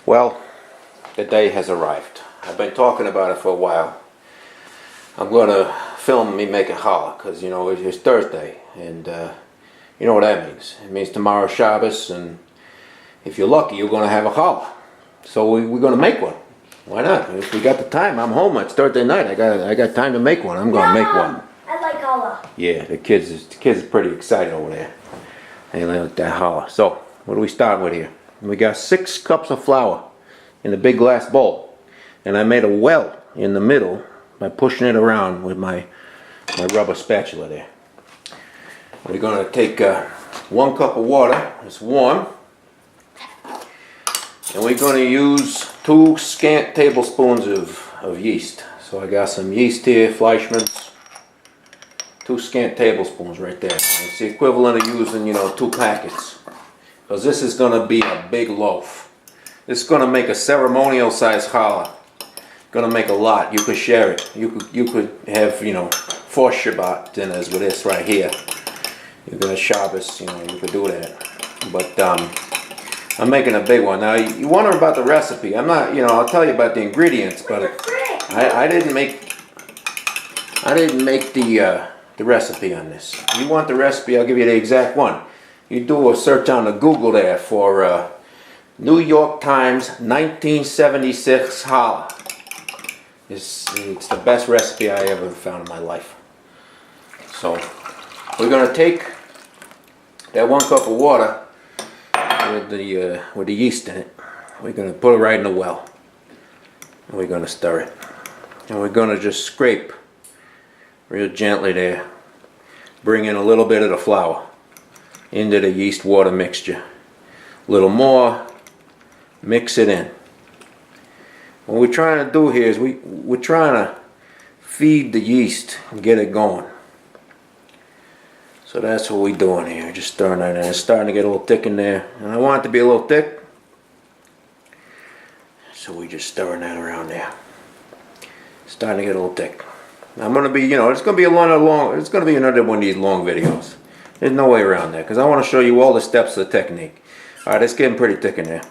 Well, the day has arrived. I've been talking about it for a while. I'm going to film me making challah because, you know, it's Thursday, and you know what that means. It means tomorrow's Shabbos, and if you're lucky, you're going to have a challah. So we're going to make one. Why not? If we got the time, I'm home. It's Thursday night. I got time to make one. I'm going to make one. I like challah. Yeah, the kids are pretty excited over there. They like that challah. So what do we start with here? We got 6 cups of flour in a big glass bowl, and I made a well in the middle by pushing it around with my rubber spatula there. We're going to take 1 cup of water. It's warm. And we're going to use 2 scant tablespoons of yeast. So I got some yeast here, Fleischmann's. 2 scant tablespoons right there. It's the equivalent of using, you know, 2 packets. Because this is going to be a big loaf. This is going to make a ceremonial size challah. Going to make a lot. You could share it. You could have, you know, 4 Shabbat dinners with this right here. You're going to Shabbos, you know, you could do that. But I'm making a big one. Now, you wonder about the recipe. I'm not, you know, I'll tell you about the ingredients, but I didn't make the recipe on this. If you want the recipe, I'll give you the exact one. You do a search on the Google there for New York Times 1976 challah. It's the best recipe I ever found in my life. So we're gonna take that 1 cup of water with the yeast in it. We're gonna put it right in the well, and we're gonna stir it, and we're gonna just scrape real gently there. Bring in a little bit of the flour into the yeast water mixture. A little more. Mix it in. What we're trying to do here is we're trying to feed the yeast and get it going. So that's what we're doing here. Just stirring that in. It's starting to get a little thick in there, and I want it to be a little thick. So we're just stirring that around there. Starting to get a little thick. I'm gonna be, you know, it's gonna be it's gonna be another one of these long videos. There's no way around that because I want to show you all the steps of the technique. All right, it's getting pretty thick in there.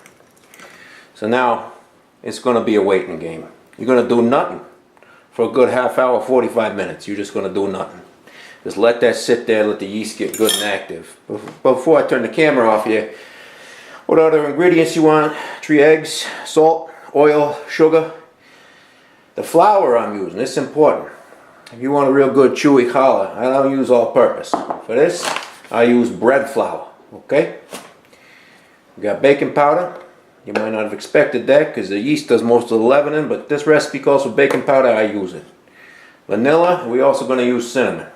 So now it's gonna be a waiting game. You're gonna do nothing for a good half hour, 45 minutes. You're just gonna do nothing. Just let that sit there, let the yeast get good and active. But before I turn the camera off here, what other ingredients you want? 3 eggs, salt, oil, sugar. The flour I'm using, it's important. If you want a real good chewy challah, I don't use all-purpose. For this, I use bread flour, okay? We got baking powder. You might not have expected that because the yeast does most of the leavening, but this recipe calls for baking powder, I use it. Vanilla, we're also going to use cinnamon.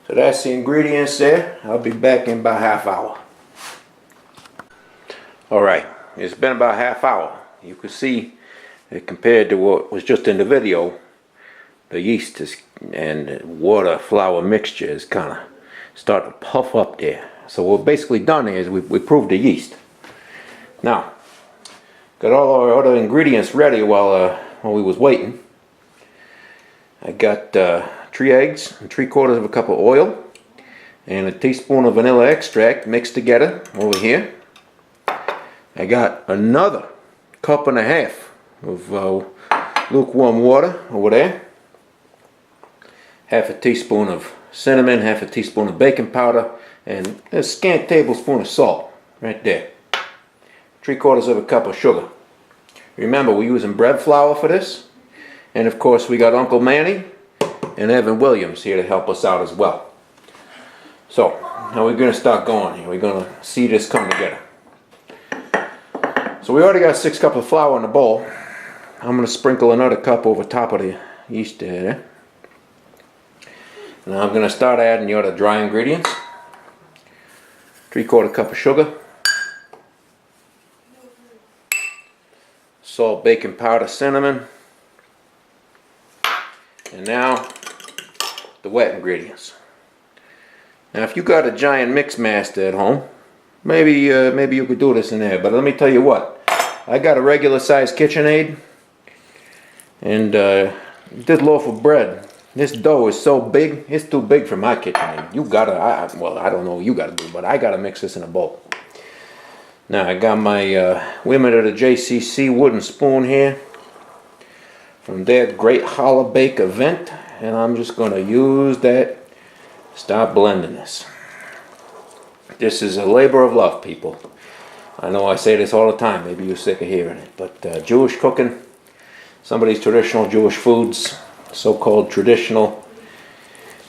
So that's the ingredients there. I'll be back in about half hour. Alright, it's been about half hour. You can see that compared to what was just in the video, the yeast and water flour mixture is kind of starting to puff up there. So what we've basically done is we proved the yeast. Now, got all our other ingredients ready while we was waiting. I got 3 eggs and 3/4 cup of oil and a teaspoon of vanilla extract mixed together over here. I got another 1.5 cups of lukewarm water over there. 1/2 teaspoon of cinnamon, 1/2 teaspoon of baking powder, and a scant tablespoon of salt right there. 3/4 cup of sugar. Remember, we're using bread flour for this, and of course we got Uncle Manny and Evan Williams here to help us out as well. So now we're going to start going here. We're going to see this come together. So we already got 6 cups of flour in the bowl. I'm going to sprinkle another cup over top of the yeast there. Now I'm going to start adding the other dry ingredients. 3/4 cup of sugar. Salt, baking powder, cinnamon. And now the wet ingredients. Now if you got a giant mix master at home, maybe you could do this in there, but let me tell you what, I got a regular size KitchenAid, and this loaf of bread, this dough is so big, it's too big for my KitchenAid. You gotta, well, I don't know what you gotta do, but I gotta mix this in a bowl. Now I got my Women of the JCC wooden spoon here from their Great Challah Bake event, and I'm just going to use that. Start blending this. This is a labor of love, people. I know I say this all the time, maybe you're sick of hearing it, but Jewish cooking, some of these traditional Jewish foods, so-called traditional,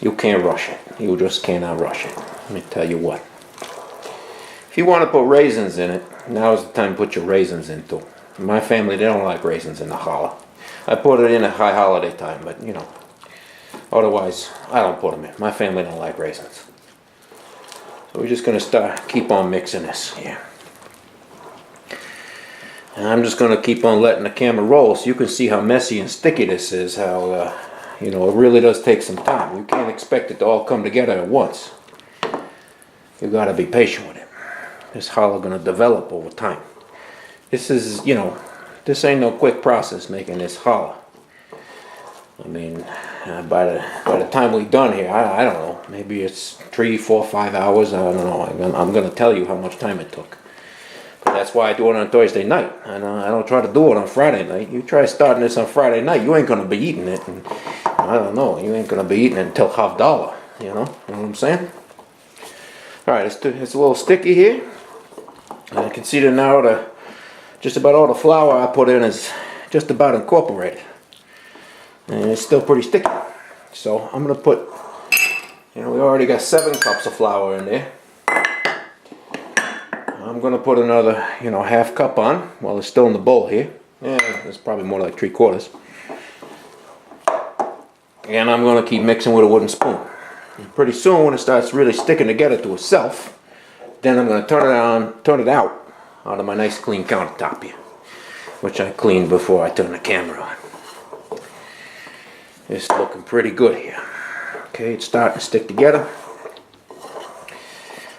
you can't rush it. You just cannot rush it. Let me tell you what. If you want to put raisins in it, now's the time to put your raisins in too. In my family, they don't like raisins in the challah. I put it in at high holiday time, but you know, otherwise, I don't put them in. My family don't like raisins. So we're just going to keep on mixing this here. And I'm just going to keep on letting the camera roll so you can see how messy and sticky this is, how, you know, it really does take some time. You can't expect it to all come together at once. You got to be patient with it. This challah going to develop over time. This is, you know, this ain't no quick process making this challah. I mean, by the time we're done here, I don't know, maybe it's 3, 4, 5 hours, I don't know. I'm going to tell you how much time it took. But that's why I do it on Thursday night. I don't try to do it on Friday night. You try starting this on Friday night, you ain't going to be eating it. And, I don't know, you ain't going to be eating it until Havdalah, you know what I'm saying? Alright, it's a little sticky here. And I can see that now just about all the flour I put in is just about incorporated. And it's still pretty sticky. So I'm going to put, you know, we already got 7 cups of flour in there. I'm going to put another, you know, half cup on while it's still in the bowl here. Yeah, it's probably more like 3/4. And I'm going to keep mixing with a wooden spoon. And pretty soon when it starts really sticking together to itself, then I'm going to turn it out of my nice clean countertop here, which I cleaned before I turned the camera on. It's looking pretty good here. Okay, it's starting to stick together.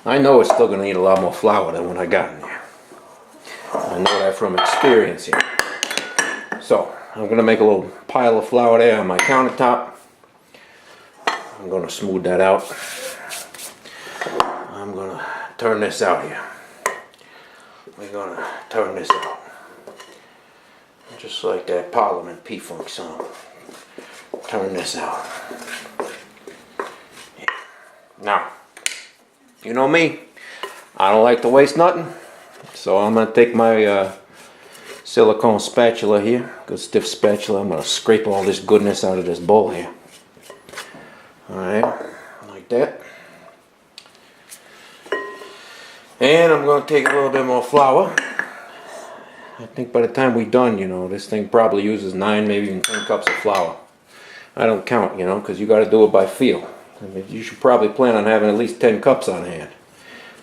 I know it's still going to need a lot more flour than when I got in there. I know that from experience here. So, I'm going to make a little pile of flour there on my countertop. I'm going to smooth that out. I'm going to turn this out here. We're going to turn this out. Just like that Parliament P-Funk song. Turn this out. Yeah. Now, you know me, I don't like to waste nothing, so I'm going to take my silicone spatula here, good stiff spatula. I'm going to scrape all this goodness out of this bowl here. Alright, like that. And I'm going to take a little bit more flour. I think by the time we're done, you know, this thing probably uses 9, maybe even 10 cups of flour. I don't count, you know, because you got to do it by feel. I mean, you should probably plan on having at least 10 cups on hand.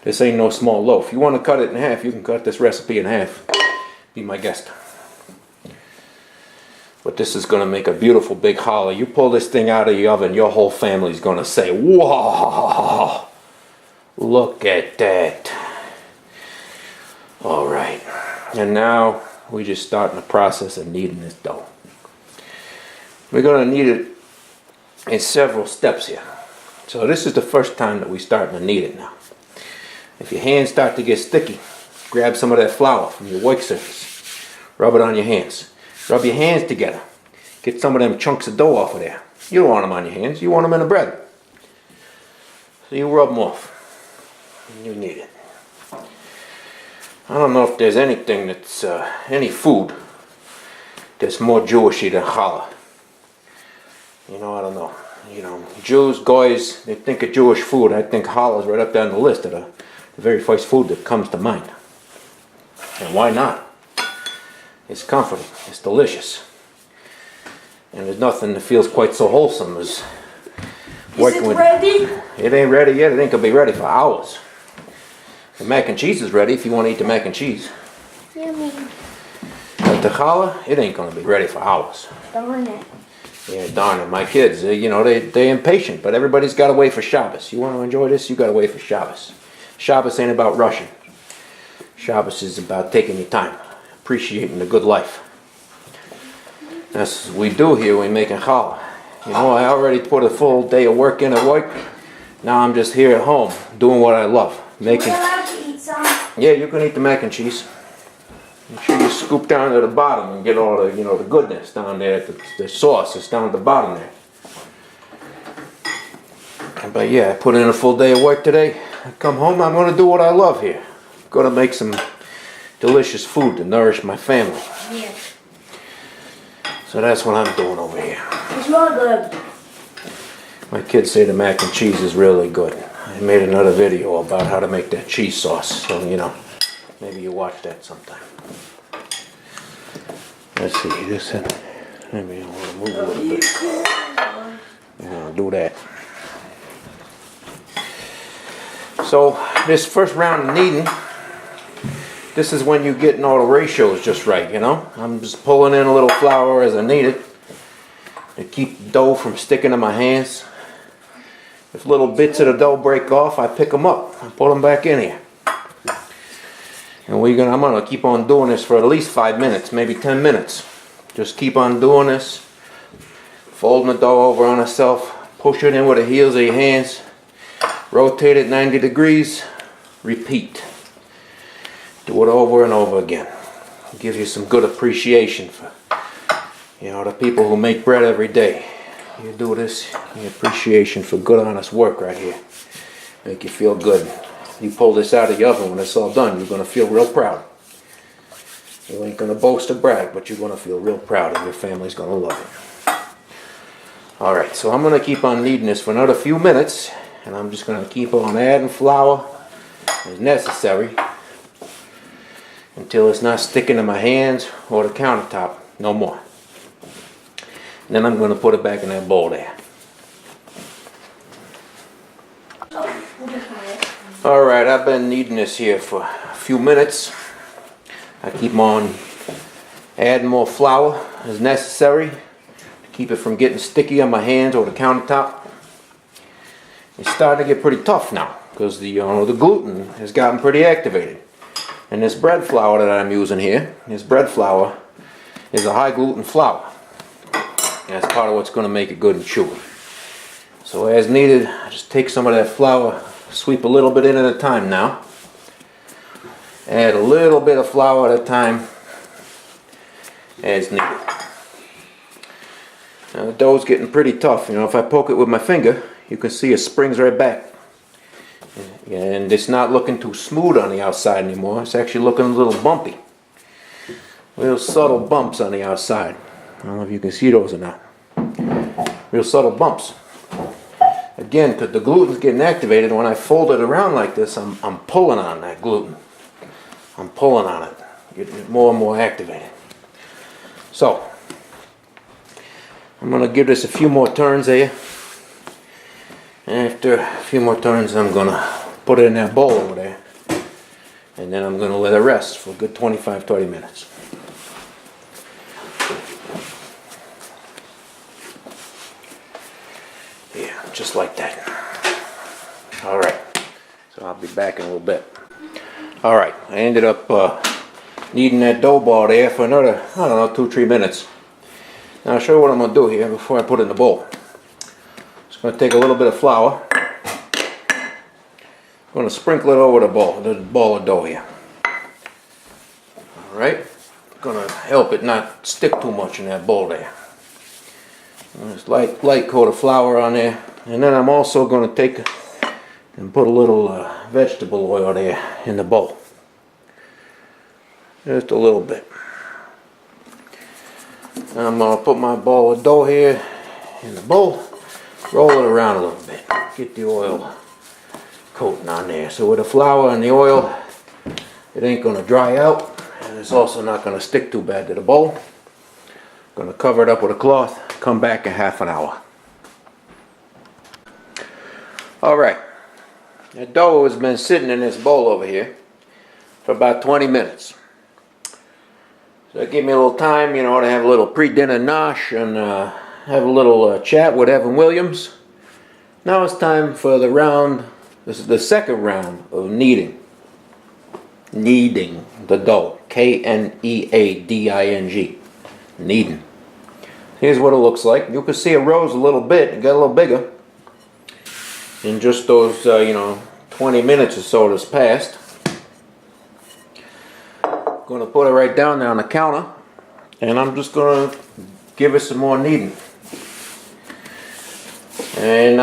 This ain't no small loaf. You want to cut it in half, you can cut this recipe in half. Be my guest. But this is going to make a beautiful big challah. You pull this thing out of the oven, your whole family's going to say, "Whoa! Look at that." Alright. And now we're just starting the process of kneading this dough. We're going to knead it in several steps here. So this is the first time that we're starting to knead it now. If your hands start to get sticky, grab some of that flour from your work surface. Rub it on your hands. Rub your hands together. Get some of them chunks of dough off of there. You don't want them on your hands. You want them in the bread. So you rub them off. And you knead it. I don't know if there's anything that's, any food that's more Jewishy than challah. You know, I don't know. You know, Jews, Goys, they think of Jewish food. I think challah is right up there on the list of the very first food that comes to mind. And why not? It's comforting. It's delicious. And there's nothing that feels quite so wholesome as working with... Is it ready? It ain't ready yet. It ain't going to be ready for hours. The mac and cheese is ready if you want to eat the mac and cheese. Yummy. But the challah, it ain't going to be ready for hours. Darn it. Yeah, darn it. My kids, you know, they're impatient, but everybody's got to wait for Shabbos. You want to enjoy this, you got to wait for Shabbos. Shabbos ain't about rushing. Shabbos is about taking your time, appreciating the good life. That's what we do here when we're making challah. You know, I already put a full day of work in at work. Now I'm just here at home doing what I love. Making. We're allowed to eat some. Yeah, you can eat the mac and cheese. Make sure you scoop down to the bottom and get all the, you know, the goodness down there. The sauce is down at the bottom there. But yeah, I put in a full day of work today. I come home, I'm going to do what I love here. I'm going to make some delicious food to nourish my family. Yeah. So that's what I'm doing over here. It's really good. My kids say the mac and cheese is really good. I made another video about how to make that cheese sauce. So, you know, maybe you watch that sometime. Let's see, this one. Maybe I want to move a little bit. Yeah, I'll do that. So, this first round of kneading, this is when you're getting all the ratios just right, you know? I'm just pulling in a little flour as I need it to keep the dough from sticking to my hands. If little bits of the dough break off, I pick them up and put them back in here. And I'm gonna keep on doing this for at least 5 minutes, maybe 10 minutes. Just keep on doing this. Folding the dough over on itself, push it in with the heels of your hands, rotate it 90 degrees, repeat. Do it over and over again. It gives you some good appreciation for, you know, the people who make bread every day. You do this, the appreciation for good honest work right here. Make you feel good. You pull this out of the oven when it's all done, you're going to feel real proud. You ain't going to boast or brag, but you're going to feel real proud and your family's going to love it. Alright, so I'm going to keep on kneading this for another few minutes, and I'm just going to keep on adding flour as necessary until it's not sticking to my hands or the countertop no more. And then I'm going to put it back in that bowl there. Alright, I've been kneading this here for a few minutes. I keep on adding more flour as necessary to keep it from getting sticky on my hands or the countertop. It's starting to get pretty tough now because the gluten has gotten pretty activated. And this bread flour that I'm using here, this bread flour is a high gluten flour. And that's part of what's going to make it good and chewy. So as needed, I just take some of that flour, sweep a little bit in at a time now. Add a little bit of flour at a time as needed. Now the dough's getting pretty tough. You know, if I poke it with my finger, you can see it springs right back. And it's not looking too smooth on the outside anymore. It's actually looking a little bumpy. Real subtle bumps on the outside. I don't know if you can see those or not. Real subtle bumps. Again, because the gluten's getting activated, when I fold it around like this, I'm pulling on that gluten. I'm pulling on it, getting it more and more activated. So, I'm going to give this a few more turns here. After a few more turns, I'm going to put it in that bowl over there. And then I'm going to let it rest for a good 25-30 minutes. Yeah, just like that. Alright, so I'll be back in a little bit. Alright, I ended up kneading that dough ball there for another, I don't know, 2-3 minutes. Now I'll show you what I'm going to do here before I put it in the bowl. Just going to take a little bit of flour. I'm going to sprinkle it over the ball of dough here. Alright, going to help it not stick too much in that bowl there. Just light coat of flour on there. And then I'm also going to take and put a little vegetable oil there in the bowl. Just a little bit. I'm going to put my ball of dough here in the bowl. Roll it around a little bit. Get the oil coating on there. So with the flour and the oil, it ain't going to dry out. And it's also not going to stick too bad to the bowl. Going to cover it up with a cloth. Come back in half an hour. Alright. The dough has been sitting in this bowl over here for about 20 minutes. So it gave me a little time, you know, to have a little pre-dinner nosh and have a little chat with Evan Williams. Now it's time for the round. This is the second round of kneading. Kneading the dough. K-N-E-A-D-I-N-G. Kneading. Here's what it looks like. You can see it rose a little bit. It got a little bigger in just those, 20 minutes or so that's passed. Gonna put it right down there on the counter, and I'm just gonna give it some more kneading. And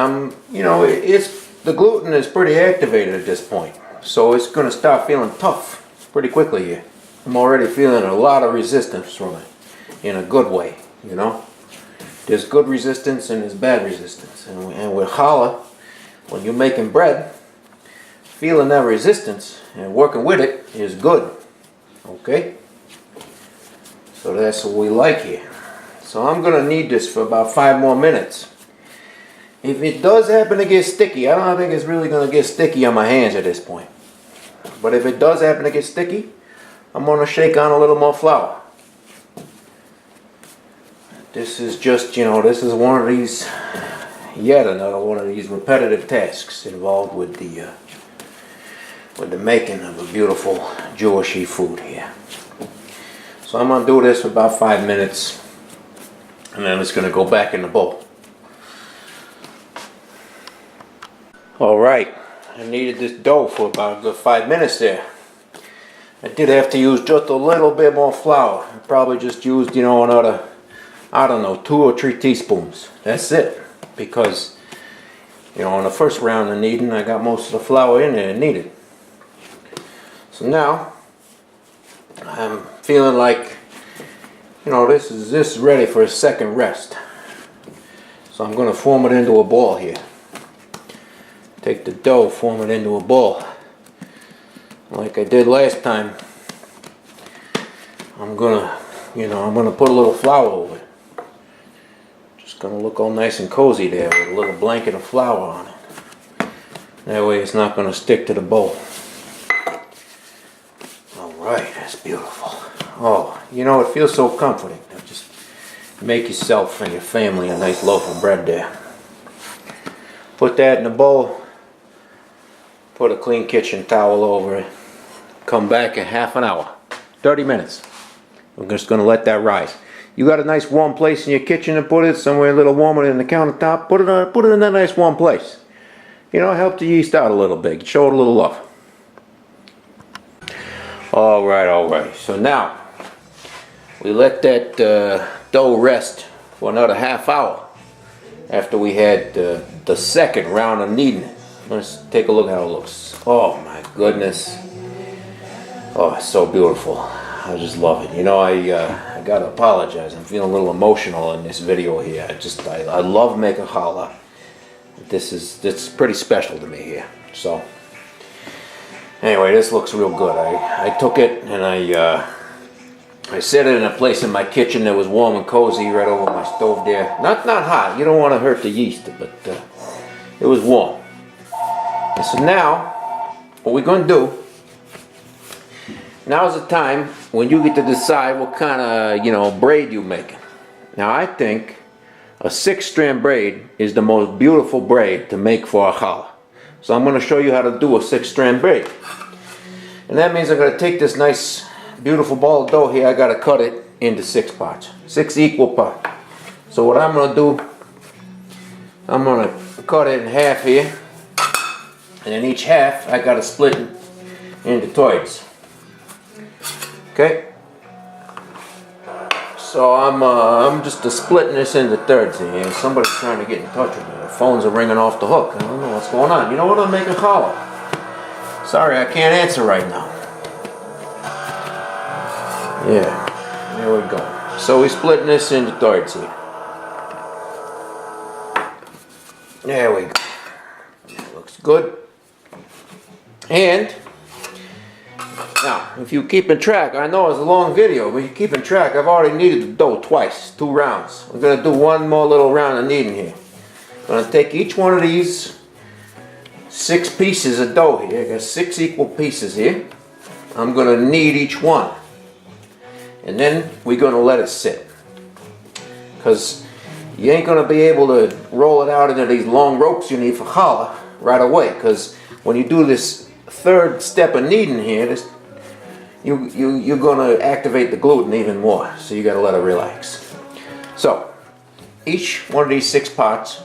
the gluten is pretty activated at this point, so it's gonna start feeling tough pretty quickly here. I'm already feeling a lot of resistance from it, in a good way, you know. There's good resistance and there's bad resistance, and with challah, when you're making bread, feeling that resistance and working with it is good. Okay, so that's what we like here. So I'm gonna knead this for about 5 more minutes. If it does happen to get sticky, I don't think it's really gonna get sticky on my hands at this point. But if it does happen to get sticky, I'm gonna shake on a little more flour. This is just, this is one of these, yet another one of these repetitive tasks involved with the making of a beautiful Jewish food here. So I'm going to do this for about 5 minutes, and then it's going to go back in the bowl. Alright, I kneaded this dough for about a good 5 minutes there. I did have to use just a little bit more flour. I probably just used, another, I don't know, 2 or 3 teaspoons. That's it. Because, on the first round of kneading, I got most of the flour in there needed. So now, I'm feeling like, this is ready for a second rest. So I'm going to form it into a ball here. Take the dough, form it into a ball. Like I did last time. I'm going to put a little flour over it. Just going to look all nice and cozy there with a little blanket of flour on it. That way it's not going to stick to the bowl. Alright, that's beautiful. Oh, it feels so comforting. Just make yourself and your family a nice loaf of bread there. Put that in the bowl. Put a clean kitchen towel over it. Come back in half an hour. 30 minutes. I'm just going to let that rise. You got a nice warm place in your kitchen to put it, somewhere a little warmer than the countertop. Put it in that nice warm place. Help the yeast out a little bit. Show it a little love. Alright. So now, we let that dough rest for another half hour after we had the second round of kneading it. Let's take a look how it looks. Oh my goodness. Oh, it's so beautiful. I just love it. I gotta apologize. I'm feeling a little emotional in this video here. I love making challah. It's pretty special to me here. So anyway, this looks real good. I took it and I set it in a place in my kitchen that was warm and cozy right over my stove there. Not hot. You don't want to hurt the yeast, but it was warm. And so now, what we're going to do, now's the time when you get to decide what kind of, braid you're making. Now I think a 6-strand braid is the most beautiful braid to make for a challah. So I'm going to show you how to do a 6-strand braid. And that means I'm going to take this nice, beautiful ball of dough here. I got to cut it into 6 parts. 6 equal parts. So what I'm going to do, I'm going to cut it in half here. And in each half, I got to split it into thirds. Okay? So I'm just splitting this into thirds here. Somebody's trying to get in touch with me. The phones are ringing off the hook. I don't know what's going on. You know what? I'm making challah. Sorry, I can't answer right now. Yeah, there we go. So we're splitting this into thirds here. There we go. That looks good. And now, if you're keeping track, I know it's a long video, but you're keeping track, I've already kneaded the dough twice, 2 rounds. I'm going to do one more little round of kneading here. I'm going to take each one of these 6 pieces of dough here. I got 6 equal pieces here. I'm going to knead each one. And then we're going to let it sit. Because you ain't going to be able to roll it out into these long ropes you need for challah right away. Because when you do this 3rd step of kneading here, you're going to activate the gluten even more. So you got to let it relax. So each one of these 6 parts,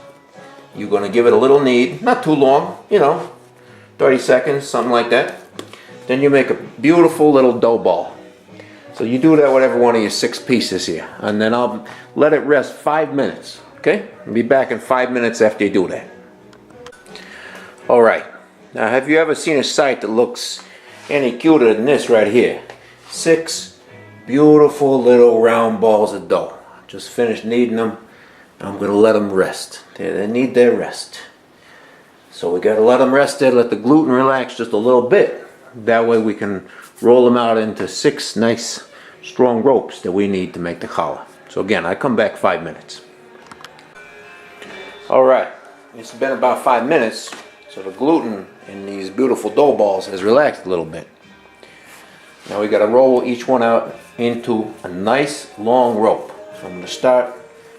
you're going to give it a little knead. Not too long, 30 seconds, something like that. Then you make a beautiful little dough ball. So you do that with every one of your 6 pieces here, and then I'll let it rest 5 minutes. Okay? I'll be back in 5 minutes after you do that. Alright, now have you ever seen a site that looks any cuter than this right here? 6 beautiful little round balls of dough. Just finished kneading them. I'm going to let them rest. They need their rest. So we got to let them rest there, let the gluten relax just a little bit. That way we can roll them out into 6 nice strong ropes that we need to make the challah. So again, I come back 5 minutes. Alright, it's been about 5 minutes. So the gluten in these beautiful dough balls has relaxed a little bit. Now we got to roll each one out into a nice long rope. So I'm going to start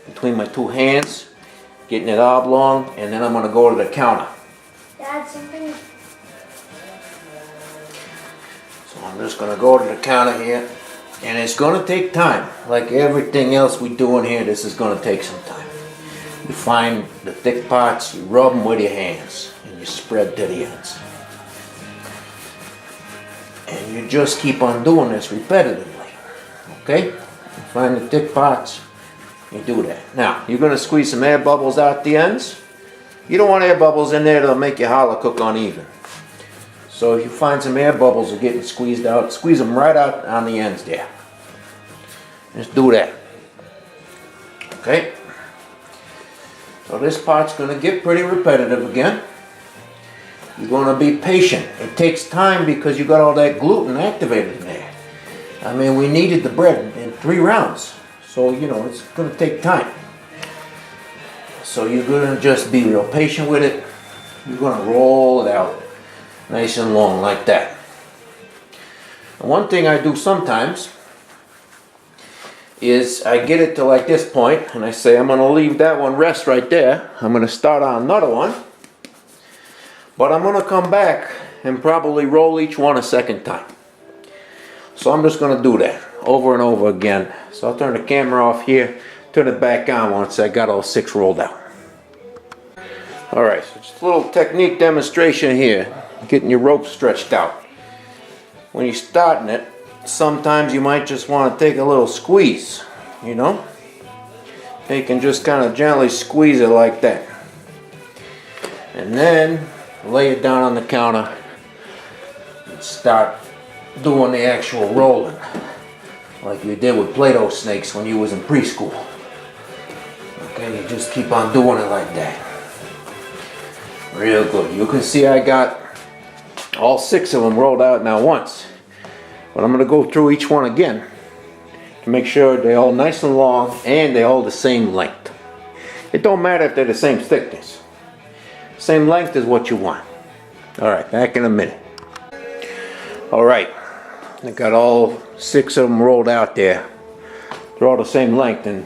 between my 2 hands, getting it oblong, and then I'm going to go to the counter. Dad, something. So I'm just going to go to the counter here, and it's going to take time. Like everything else we do in here, this is going to take some time. You find the thick parts, you rub them with your hands, and you spread to the ends. And you just keep on doing this repetitively. Okay? You find the thick parts, you do that. Now, you're going to squeeze some air bubbles out the ends. You don't want air bubbles in there that'll make your challah cook uneven. So if you find some air bubbles are getting squeezed out, squeeze them right out on the ends there. Just do that. Okay? So this part's going to get pretty repetitive again. You're going to be patient. It takes time because you got all that gluten activated in there. I mean, we needed the bread in 3 rounds. So, you know, it's going to take time. So you're going to just be real patient with it. You're going to roll it out nice and long like that. And one thing I do sometimes is I get it to like this point and I say I'm going to leave that one rest right there. I'm going to start on another one. But I'm going to come back and probably roll each one a second time. So I'm just going to do that over and over again. So I'll turn the camera off here, turn it back on once I got all 6 rolled out. Alright, so just a little technique demonstration here. Getting your rope stretched out. When you're starting it, sometimes you might just want to take a little squeeze, you know? You can just kind of gently squeeze it like that. And then lay it down on the counter and start doing the actual rolling. Like you did with Play-Doh snakes when you was in preschool. Okay, you just keep on doing it like that. Real good. You can see I got all 6 of them rolled out now once. But I'm going to go through each one again to make sure they're all nice and long and they're all the same length. It don't matter if they're the same thickness. Same length is what you want. Alright, back in a minute. Alright, I got all 6 of them rolled out there. They're all the same length, and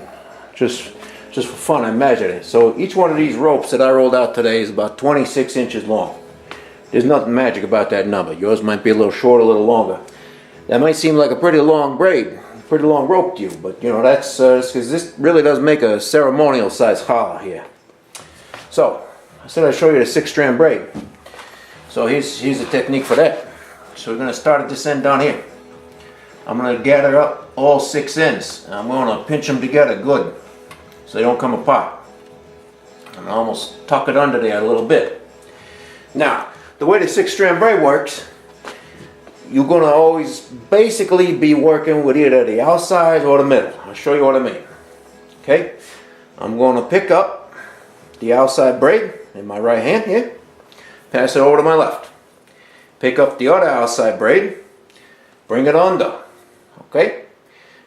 just for fun I measured it. So each one of these ropes that I rolled out today is about 26 inches long. There's nothing magic about that number. Yours might be a little short, a little longer. That might seem like a pretty long braid, pretty long rope to you, but you know, that's because this really does make a ceremonial size challah here. So I said I'd show you the 6-strand braid. So here's the technique for that. So we're going to start at this end down here. I'm going to gather up all 6 ends. And I'm going to pinch them together good so they don't come apart. And almost tuck it under there a little bit. Now, the way the 6-strand braid works, you're going to always basically be working with either the outside or the middle. I'll show you what I mean. Okay? I'm going to pick up the outside braid in my right hand here, pass it over to my left. Pick up the other outside braid, bring it under. Okay?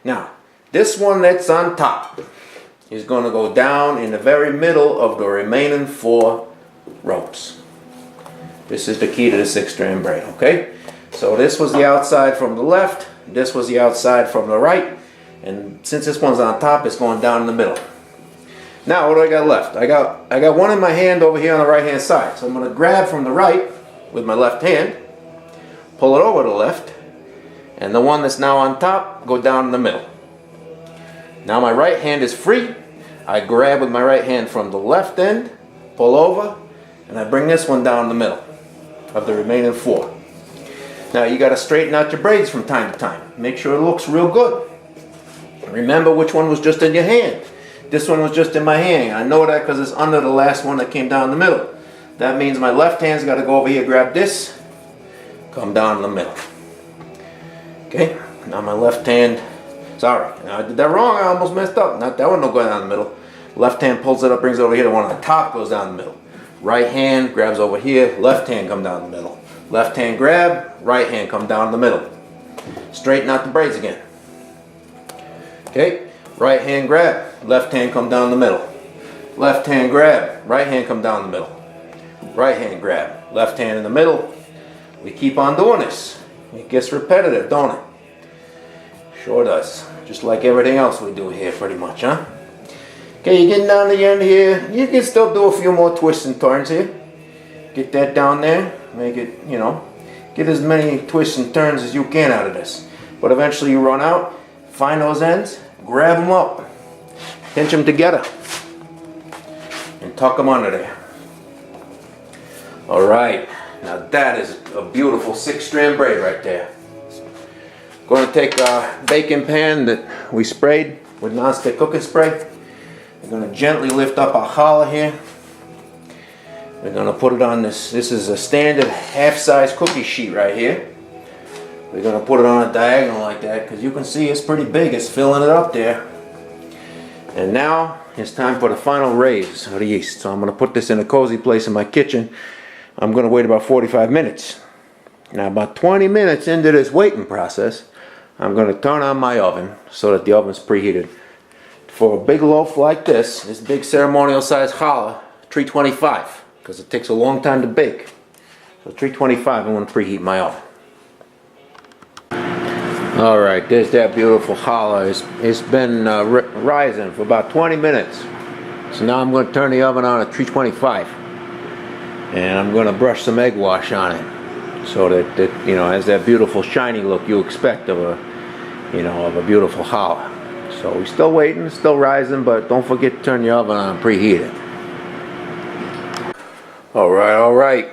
Now, this one that's on top is going to go down in the very middle of the remaining 4 ropes. This is the key to the 6-strand braid, okay? So this was the outside from the left, this was the outside from the right, and since this one's on top, it's going down in the middle. Now, what do I got left? I got one in my hand over here on the right hand side. So I'm going to grab from the right with my left hand, pull it over to the left, and the one that's now on top, go down in the middle. Now my right hand is free. I grab with my right hand from the left end, pull over, and I bring this one down the middle of the remaining 4. Now you got to straighten out your braids from time to time. Make sure it looks real good. Remember which one was just in your hand. This one was just in my hand. I know that because it's under the last one that came down the middle. That means my left hand's got to go over here, grab this, come down in the middle. Okay, now my left hand, sorry, I did that wrong, I almost messed up. Not that one, no going down the middle. Left hand pulls it up, brings it over here, the one on the top goes down the middle. Right hand grabs over here, left hand come down the middle. Left hand grab, right hand come down the middle. Straighten out the braids again. Okay, right hand grab, left hand come down the middle. Left hand grab, right hand come down the middle. Right hand grab, left hand in the middle. We keep on doing this. It gets repetitive, don't it? Sure does. Just like everything else we do here pretty much, huh? Okay, you're getting down to the end here. You can still do a few more twists and turns here. Get that down there. Make it, you know, get as many twists and turns as you can out of this. But eventually you run out, find those ends, grab them up, pinch them together, and tuck them under there. Alright, now that is a beautiful 6-strand braid right there. Going to take a baking pan that we sprayed with non-stick cooking spray. We're going to gently lift up our challah here. We're going to put it on this. This is a standard half-size cookie sheet right here. We're going to put it on a diagonal like that because you can see it's pretty big. It's filling it up there. And now it's time for the final raise of the yeast. So I'm going to put this in a cozy place in my kitchen. I'm going to wait about 45 minutes. Now about 20 minutes into this waiting process, I'm going to turn on my oven so that the oven's preheated. For a big loaf like this big ceremonial size challah, 325. Because it takes a long time to bake. So 325, I'm going to preheat my oven. Alright, there's that beautiful challah. It's been rising for about 20 minutes. So now I'm going to turn the oven on at 325. And I'm going to brush some egg wash on it. So that you know, has that beautiful shiny look you expect of a beautiful challah. So we're still waiting, still rising, but don't forget to turn your oven on and preheat it. Alright.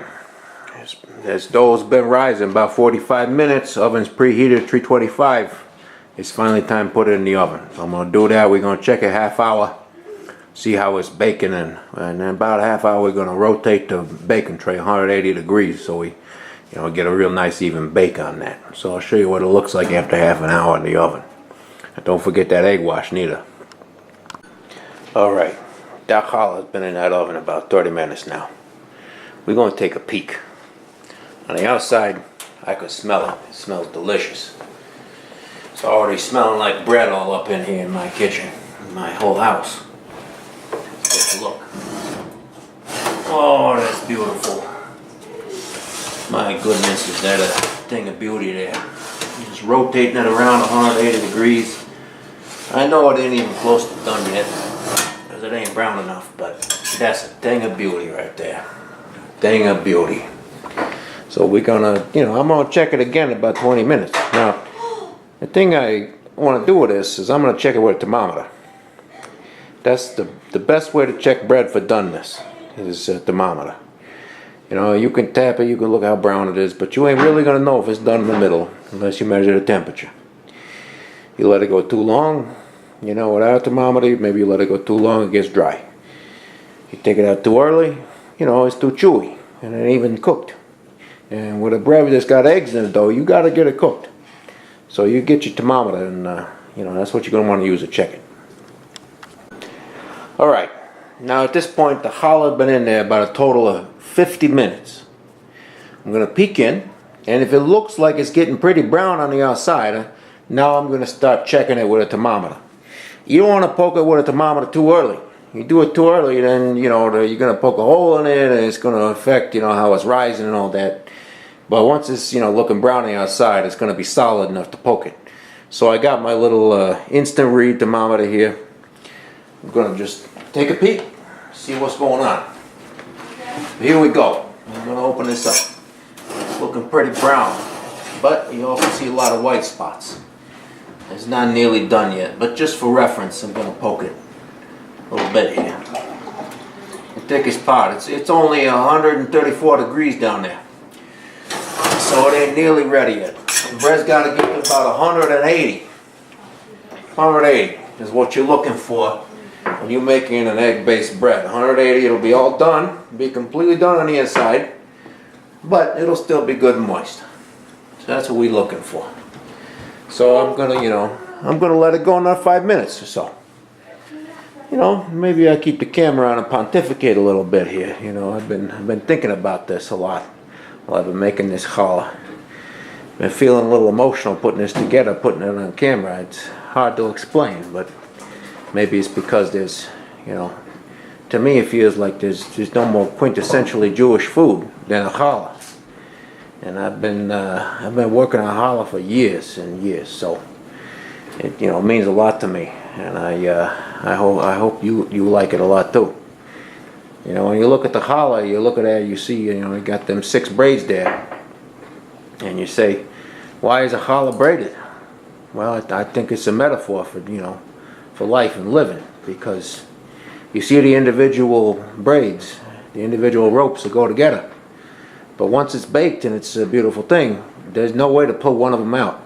This dough's been rising about 45 minutes. Oven's preheated 325. It's finally time to put it in the oven. So I'm going to do that. We're going to check it half hour. See how it's baking. And in about a half hour we're going to rotate the baking tray 180 degrees. So we get a real nice even bake on that. So I'll show you what it looks like after half an hour in the oven. And don't forget that egg wash neither. Alright. That challah has been in that oven about 30 minutes now. We're going to take a peek. On the outside, I could smell it. It smells delicious. It's already smelling like bread all up in here in my kitchen, in my whole house. Let's take a look. Oh, that's beautiful. My goodness, is that a thing of beauty there. Just rotating it around 180 degrees. I know it ain't even close to done yet, because it ain't brown enough, but that's a thing of beauty right there. Thing of beauty. So we're gonna, I'm gonna check it again in about 20 minutes. Now, the thing I want to do with this is I'm gonna check it with a thermometer. That's the best way to check bread for doneness is a thermometer. You can tap it, you can look how brown it is, but you ain't really gonna know if it's done in the middle unless you measure the temperature. You let it go too long, without a thermometer, maybe you let it go too long, it gets dry. You take it out too early, it's too chewy and it ain't even cooked. And with a bread that's got eggs in it though, you gotta get it cooked. So you get your thermometer and that's what you're gonna want to use to check it. Alright, now at this point the challah has been in there about a total of 50 minutes. I'm gonna peek in, and if it looks like it's getting pretty brown on the outside, now I'm gonna start checking it with a thermometer. You don't want to poke it with a thermometer too early. You do it too early, then you're gonna poke a hole in it, and it's gonna affect how it's rising and all that. But once it's looking brown on the outside, it's gonna be solid enough to poke it. So I got my little instant read thermometer here. I'm gonna just take a peek, see what's going on. Here we go. I'm gonna open this up. It's looking pretty brown, but you also see a lot of white spots. It's not nearly done yet, but just for reference, I'm gonna poke it a little bit here. The thickest part. It's only 134 degrees down there. so it ain't nearly ready yet. The bread's got to get to about 180. 180 is what you're looking for when you're making an egg-based bread. 180, it'll be all done, be completely done on the inside, but it'll still be good and moist. So that's what we're looking for. So I'm gonna, I'm gonna let it go another 5 minutes or so. Maybe I keep the camera on and pontificate a little bit here. I've been thinking about this a lot while I've been making this challah. Been feeling a little emotional putting this together, putting it on camera. It's hard to explain, but maybe it's because there's, to me it feels like there's no more quintessentially Jewish food than a challah. And I've been working on challah for years and years, so it means a lot to me, and I hope you like it a lot too. When you look at the challah, you look at it, you see you got them 6 braids there, and you say, why is a challah braided? Well, I think it's a metaphor for life and living, because you see the individual braids, the individual ropes that go together. But once it's baked and it's a beautiful thing, there's no way to pull one of them out.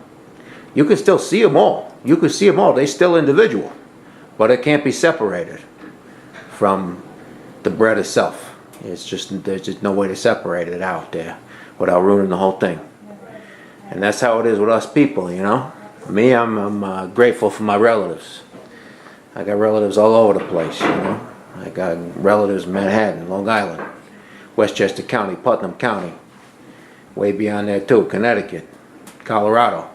You can still see them all. You can see them all. They're still individual. But it can't be separated from the bread itself. There's just no way to separate it out there without ruining the whole thing. And that's how it is with us people, Me, I'm grateful for my relatives. I got relatives all over the place, I got relatives in Manhattan, Long Island, Westchester County, Putnam County, way beyond there too, Connecticut, Colorado,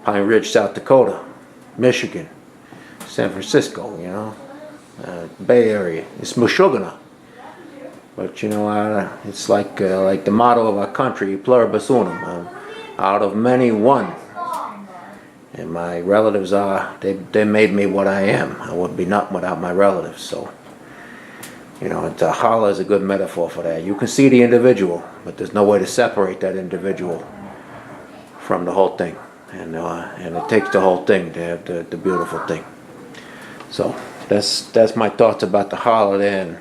Pine Ridge, South Dakota, Michigan, San Francisco, Bay Area. It's Meshuggah. But it's like the motto of our country, pluribus unum, out of many one. And my relatives they made me what I am. I would be nothing without my relatives. So, challah is a good metaphor for that. You can see the individual, but there's no way to separate that individual from the whole thing. And it takes the whole thing to have the beautiful thing. So that's my thoughts about the challah there, and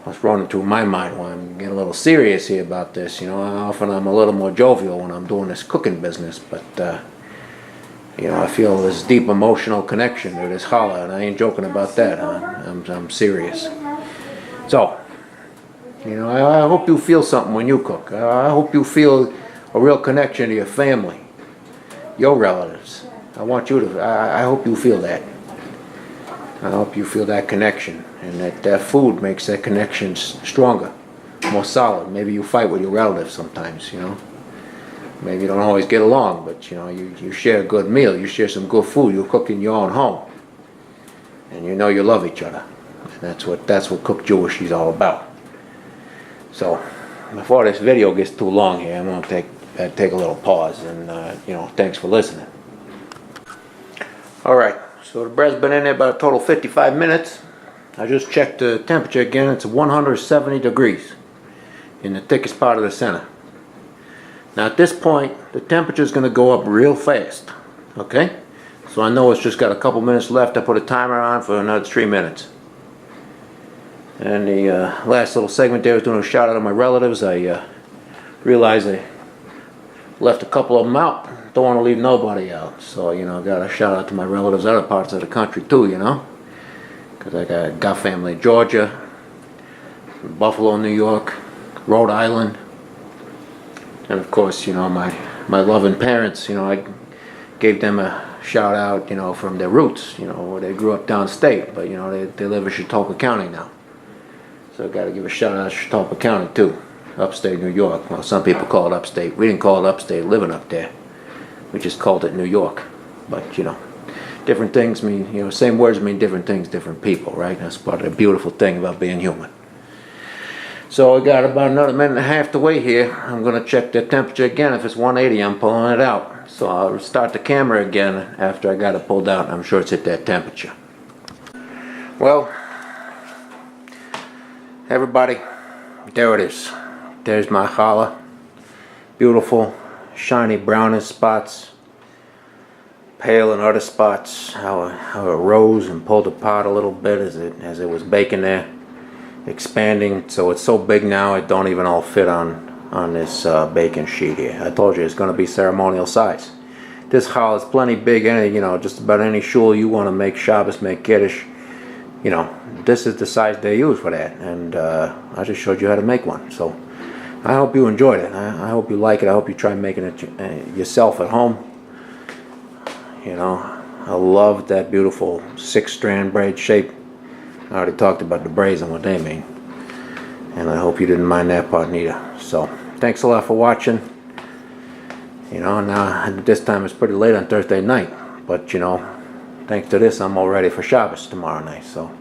what's running through my mind when I'm getting a little serious here about this. Often I'm a little more jovial when I'm doing this cooking business, but I feel this deep emotional connection to this challah, and I ain't joking about that. I'm serious. So, I hope you feel something when you cook. I hope you feel a real connection to your family, your relatives. I hope you feel that. I hope you feel that connection, and that food makes that connection stronger, more solid. Maybe you fight with your relatives sometimes, Maybe you don't always get along, but you share a good meal, you share some good food, you cook in your own home, and you love each other. And that's what Cook Jewish is all about. So before this video gets too long here, I'm going to take a little pause, and thanks for listening. All right, so the bread's been in there about a total 55 minutes. I just checked the temperature again. It's 170 degrees in the thickest part of the center. Now at this point, the temperature is going to go up real fast, okay? So I know it's just got a couple minutes left. I put a timer on for another 3 minutes. And the last little segment there was doing a shout out to my relatives. I realized I left a couple of them out. Don't want to leave nobody out. So, got a shout out to my relatives other parts of the country too, Because I got family in Georgia, Buffalo, New York, Rhode Island. And of course, my loving parents, I gave them a shout out, from their roots, where they grew up downstate, but they live in Chautauqua County now. So I got to give a shout out to Chautauqua County too, upstate New York. Well, some people call it upstate. We didn't call it upstate living up there. We just called it New York. But different things mean, same words mean different things, different people, right? That's part of the beautiful thing about being human. So I got about another minute and a half to wait here. I'm going to check the temperature again. If it's 180, I'm pulling it out. So I'll start the camera again after I got it pulled out. I'm sure it's at that temperature. Well, everybody, there it is. There's my challah. Beautiful, shiny brownish spots. Pale in other spots. How it rose and pulled apart a little bit as it was baking there. Expanding, so it's so big now it don't even all fit on on this baking sheet here. I told you it's going to be ceremonial size. This challah is plenty big. Any, you know, just about any shul you want to make Shabbos, make Kiddush, you know, this is the size they use for that. And I just showed you how to make one. So I hope you enjoyed it. I hope you like it. I hope you try making it yourself at home. You know, I love that beautiful 6-strand braid shape. I already talked about the braids and what they mean. And I hope you didn't mind that part neither. So thanks a lot for watching. You know, now this time it's pretty late on Thursday night, but you know, thanks to this I'm all ready for Shabbos tomorrow night. So,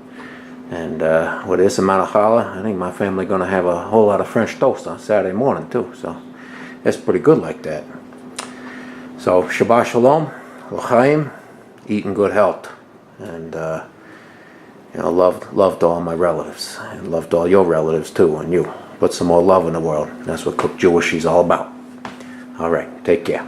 and with this amount of challah, I think my family gonna have a whole lot of French toast on Saturday morning too. So it's pretty good like that. So Shabbat Shalom, l'chaim, eat in good health, and you know, love to all my relatives, and love to all your relatives too, and you. Put some more love in the world. That's what Cook Jewish is all about. All right, take care.